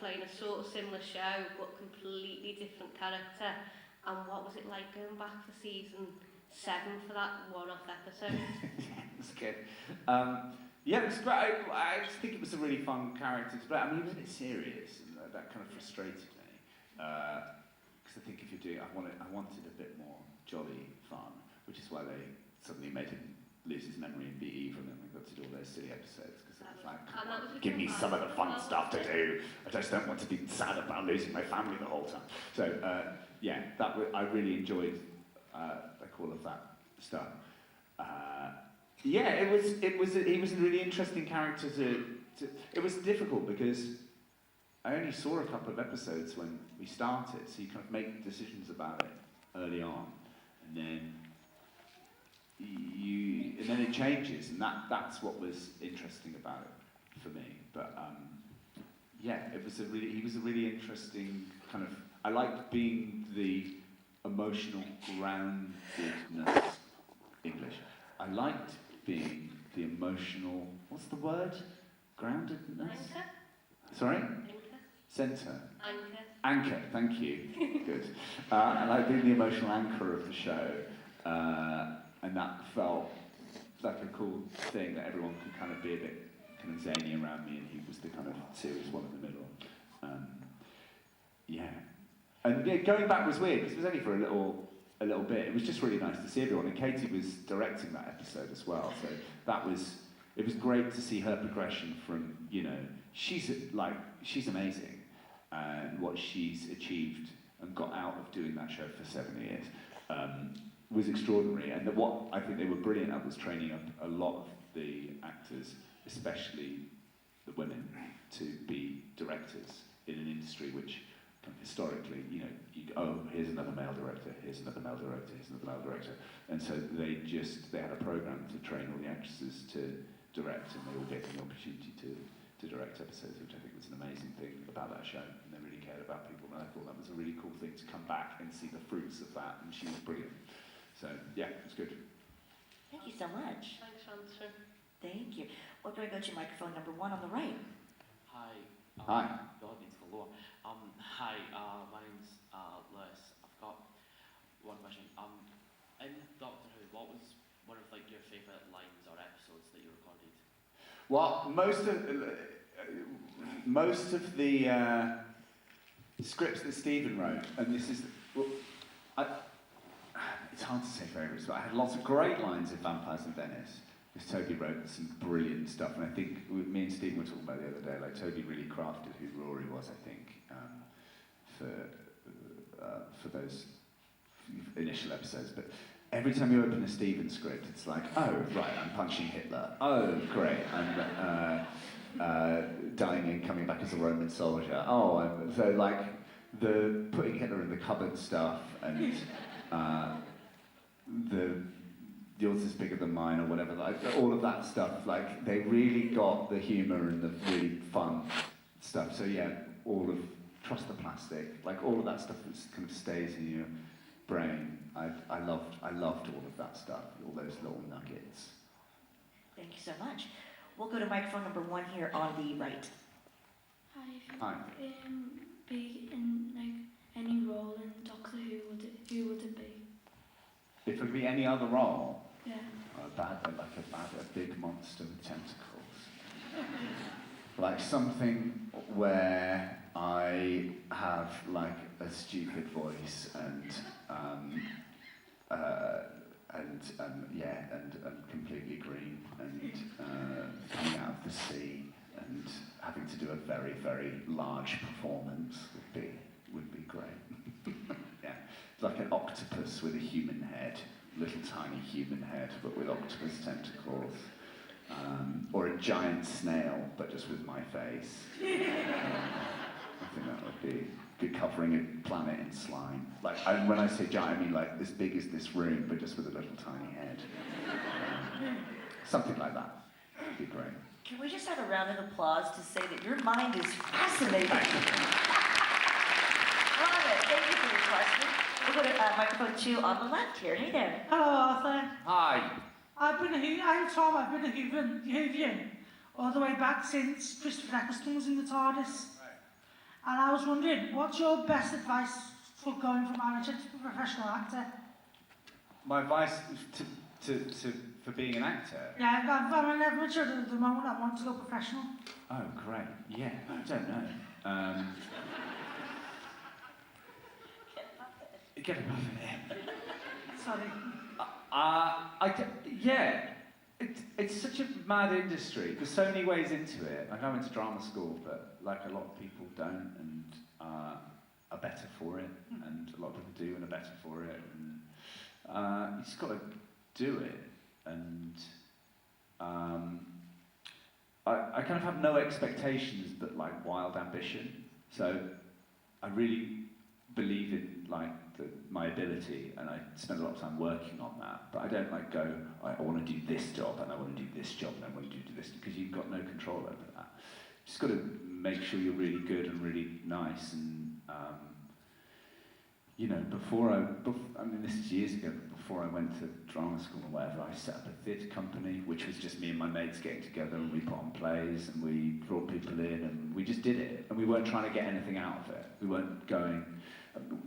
playing a sort of similar show, but completely different character. And what was it like going back for season 7 for that one-off episode? It's good. Yeah, it was great. I just think it was a really fun character to play. I mean, he was a bit serious, and that kind of frustrated me. Because I think if you're doing, I wanted a bit more jolly fun, which is why they suddenly made him lose his memory and be evil, and we got to do all those silly episodes, because it was like, give me some of the fun stuff to do. I just don't want to be sad about losing my family the whole time. So, yeah, I really enjoyed like all of that stuff. Yeah, he was a really interesting character to. It was difficult because I only saw a couple of episodes when we started, so you kind of make decisions about it early on, and then it changes, and that's what was interesting about it for me. But yeah, he was a really interesting kind of. I liked being the emotional groundedness. English. I liked being the emotional. What's the word? Groundedness. Anchor. Sorry. Anchor. Centre. Anchor. Anchor. Thank you. Good. I like being the emotional anchor of the show. And that felt like a cool thing that everyone could kind of be a bit kind of zany around me, and he was the kind of serious one in the middle. Yeah. And yeah, going back was weird because it was only for a little bit. It was just really nice to see everyone, and Katie was directing that episode as well. So it was great to see her progression from, you know, she's amazing, and what she's achieved and got out of doing that show for 7 years. Was extraordinary, and what I think they were brilliant at was training up a lot of the actors, especially the women, to be directors in an industry which kind of historically, you know, here's another male director, here's another male director, here's another male director, and so they had a program to train all the actresses to direct, and they all gave them the opportunity to direct episodes, which I think was an amazing thing about that show, and they really cared about people, and I thought that was a really cool thing to come back and see the fruits of that, and she was brilliant. So, yeah, it was good. Thank you so much. Thanks for answering. Thank you. We're going to go to microphone number 1 on the right. Hi. Hi. God needs galore. Hi, my name's Lewis. I've got one question. In Doctor Who, what was one of like your favourite lines or episodes that you recorded? Well, most of the scripts that Stephen wrote, and this is, it's hard to say favourites, but I had lots of great lines in Vampires in Venice, because Toby wrote some brilliant stuff, and I think me and Stephen were talking about it the other day, like Toby really crafted who Rory was, I think, for those initial episodes. But every time you open a Stephen script, it's like, oh, right, I'm punching Hitler. Oh, great, I'm dying and coming back as a Roman soldier. Oh, so like, the putting Hitler in the cupboard stuff, and the yours is bigger than mine, or whatever, like all of that stuff, like they really got the humour and the really fun stuff. So yeah, all of Trust the Plastic, like all of that stuff that kind of stays in your brain. I loved all of that stuff, all those little nuggets. Thank you so much. We'll go to microphone number 1 here on the right. Hi, if you Hi. could be in like any role in Doctor Who, who would it be? If it would be any other role, Yeah. a big monster with tentacles. Like something where I have like a stupid voice and completely green and coming out of the sea and having to do a very, very large performance would be great. Yeah, it's like an octopus with a human head, little tiny human head, but with octopus tentacles. Or a giant snail, but just with my face. I think that would be good, covering a planet in slime. Like, and when I say giant, I mean like as big as this room, but just with a little tiny head. Something like that would be great. Can we just have a round of applause to say that your mind is fascinating? Love it. Thank you for your question. We'll go to microphone 2 on the left here. Hey there. Hello, Arthur. Hi. I'm Tom. I've been a Whovian all the way back since Christopher Eccleston was in the TARDIS. Right. And I was wondering, what's your best advice for going from amateur to professional actor? My advice for being an actor? Yeah, I'm an amateur at the moment. I want to go professional. Oh, great. Yeah, I don't know. Get above it. Sorry. Yeah, it's such a mad industry. There's so many ways into it. Like, I went to drama school, but like a lot of people don't and are better for it, and a lot of people do and are better for it. And you just got to do it. And I kind of have no expectations but like wild ambition. So I really believe in like my ability, and I spend a lot of time working on that. But I don't like go, I want to do this job, and I want to do this job, and I want to do this, because you've got no control over that. You just got to make sure you're really good and really nice. And you know, I mean, this is years ago, but before I went to drama school or whatever, I set up a theatre company, which was just me and my mates getting together, and we put on plays, and we brought people in, and we just did it. And we weren't trying to get anything out of it. We weren't going...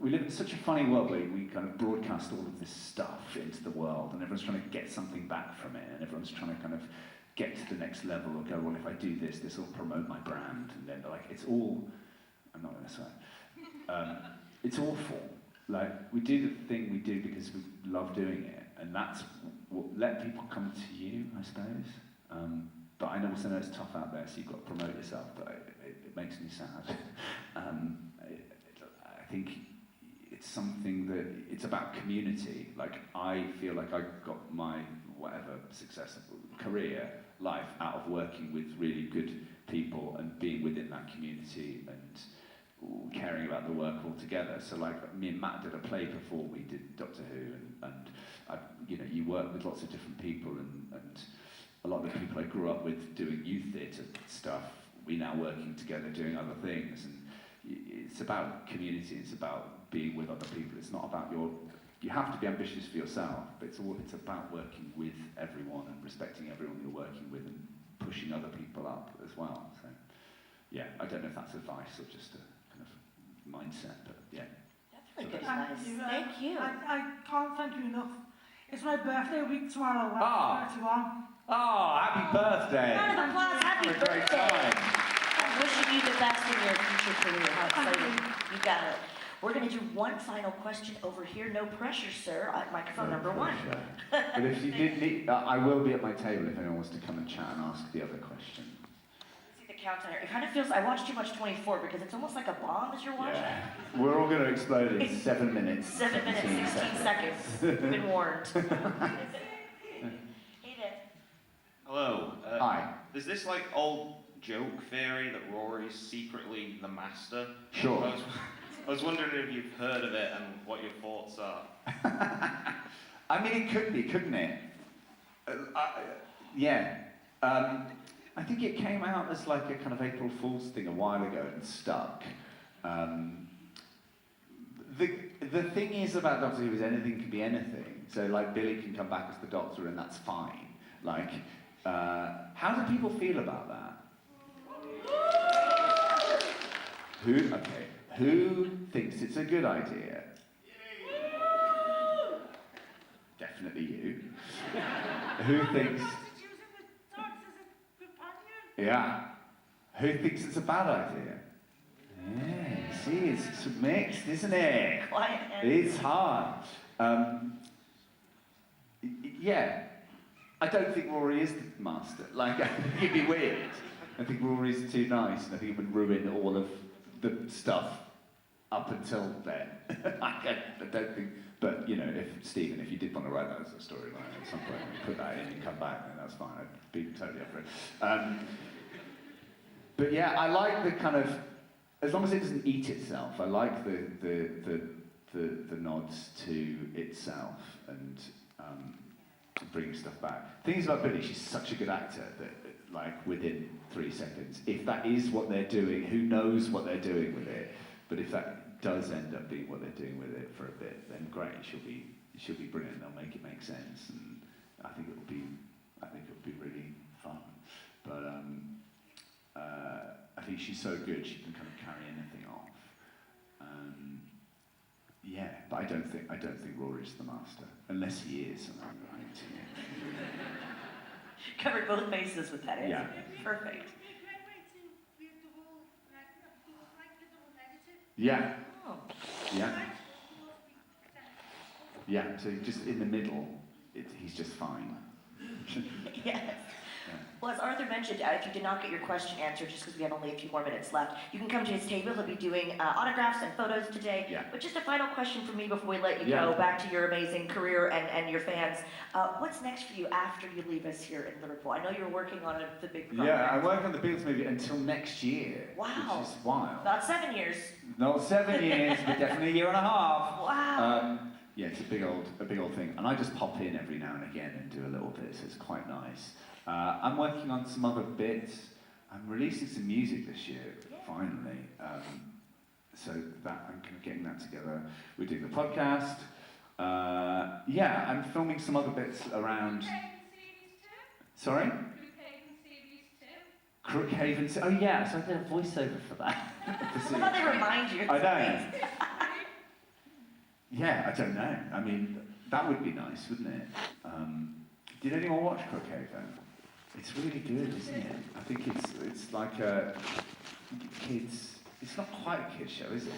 We live in such a funny world where we kind of broadcast all of this stuff into the world, and everyone's trying to get something back from it, and everyone's trying to kind of get to the next level or go, well, if I do this, this will promote my brand. And then, like, it's all... I'm not going to swear. It's awful. Like, we do the thing we do because we love doing it, and that's what let people come to you, I suppose. But I also know it's tough out there, so you've got to promote yourself, but it makes me sad. I think it's something that, it's about community. Like, I feel like I got my, whatever, successful career, life, out of working with really good people and being within that community and caring about the work altogether. So like, me and Matt did a play before we did Doctor Who, and you know, you work with lots of different people, and a lot of the people I grew up with doing youth theatre stuff, we now working together doing other things, and it's about community, it's about being with other people, it's not about you have to be ambitious for yourself, but it's about working with everyone and respecting everyone you're working with and pushing other people up as well. So yeah, I don't know if that's advice or just a kind of mindset, but yeah. That's really good advice. Thank you. I can't thank you enough. It's my birthday week tomorrow. Ah. 31. Oh, happy birthday! Round of applause, happy Have a great birthday. time. I'm wishing you the best in your future career. How exciting. You got it. We're going to do one final question over here. No pressure, sir. Microphone number one. But if you did need, I will be at my table if anyone wants to come and chat and ask the other question. See the countdown. It kind of feels, I watch too much 24 because it's almost like a bomb as you're watching. Yeah. We're all going to explode in 7 minutes. 7 minutes, 16 seconds. You've been warned. Hey there. Hello. Hi. There's this like old joke theory that Rory's secretly the master. Sure. I was wondering if you've heard of it and what your thoughts are. I mean, it could be, couldn't it? Yeah. I think it came out as like a kind of April Fool's thing a while ago and stuck. The thing is about Doctor Who is anything can be anything. So like Billy can come back as the Doctor and that's fine. Like, how do people feel about that? Who thinks it's a good idea? Definitely you. Who thinks... Yeah. Who thinks it's a bad idea? Yeah, see, it's mixed, isn't it? Quiet. It's hard. Yeah. I don't think Rory is the master. Like, I think it'd be weird. I think Rory's too nice, and I think it would ruin all of the stuff up until then. I don't think... But, you know, if you did want to write that as a storyline at some point, and put that in and come back, then that's fine. I'd be totally up for it. But yeah, I like the kind of... As long as it doesn't eat itself, I like the nods to itself and bringing stuff back. Things about Billy, she's such a good actor that, like, within 3 seconds, if that is what they're doing, who knows what they're doing with it? But if that does end up being what they're doing with it for a bit, then great, she'll be brilliant. They'll make it make sense, and I think it'll be really fun. But I think she's so good, she can kind of carry anything off. but I don't think Rory's the master, unless he is, and I'm right. Covered both bases with that answer. Yeah. Perfect. Yeah, Oh. yeah, yeah. So just in the middle, he's just fine. Yes. Yeah. Well, as Arthur mentioned, if you did not get your question answered, just because we have only a few more minutes left, you can come to his table. He'll be doing autographs and photos today. Yeah. But just a final question for me before we let you Yeah. go back to your amazing career and your fans. What's next for you after you leave us here in Liverpool? I know you're working on the big project. Yeah, I work on the Beatles movie until next year, Wow. which is wild. About 7 years. Not 7 years, but definitely a year and a half. Wow. Yeah, it's a big old thing, and I just pop in every now and again and do a little bit, so it's quite nice. I'm working on some other bits. I'm releasing some music this year, finally. So that I'm kind of getting that together. We're doing the podcast. Yeah, I'm filming some other bits around. Sorry? Crookhaven. Oh yeah, so I did a voiceover for that. How about they remind you? I know. Yeah, I don't know. I mean, that would be nice, wouldn't it? Did anyone watch Crookhaven? It's really good, isn't it? I think it's like a kids. It's not quite a kids show, is it?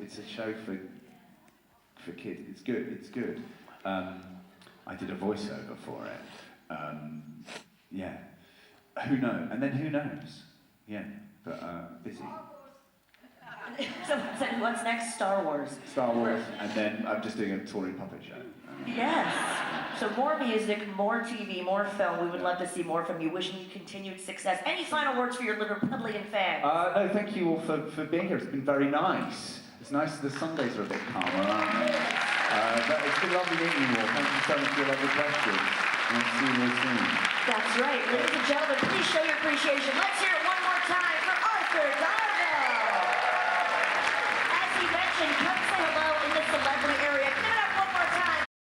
It's a show for kids. It's good. It's good. I did a voiceover for it. Yeah. Who knows? And then who knows? Yeah. But busy. Someone said, what's next? Star Wars. Star Wars, and then I'm just doing a touring puppet show. Yes. So more music, more TV, more film. We would love to see more from you. Wishing you continued success. Any final words for your Liverpudlian fans? No, thank you all for being here. It's been very nice. It's nice the Sundays are a bit calmer, aren't they? But it's been lovely meeting you all. Thank you so much for your lovely questions. And I'll see you all soon. That's right. Ladies and gentlemen, please show your appreciation. Let's hear it one more time for Arthur Darville. As he mentioned, come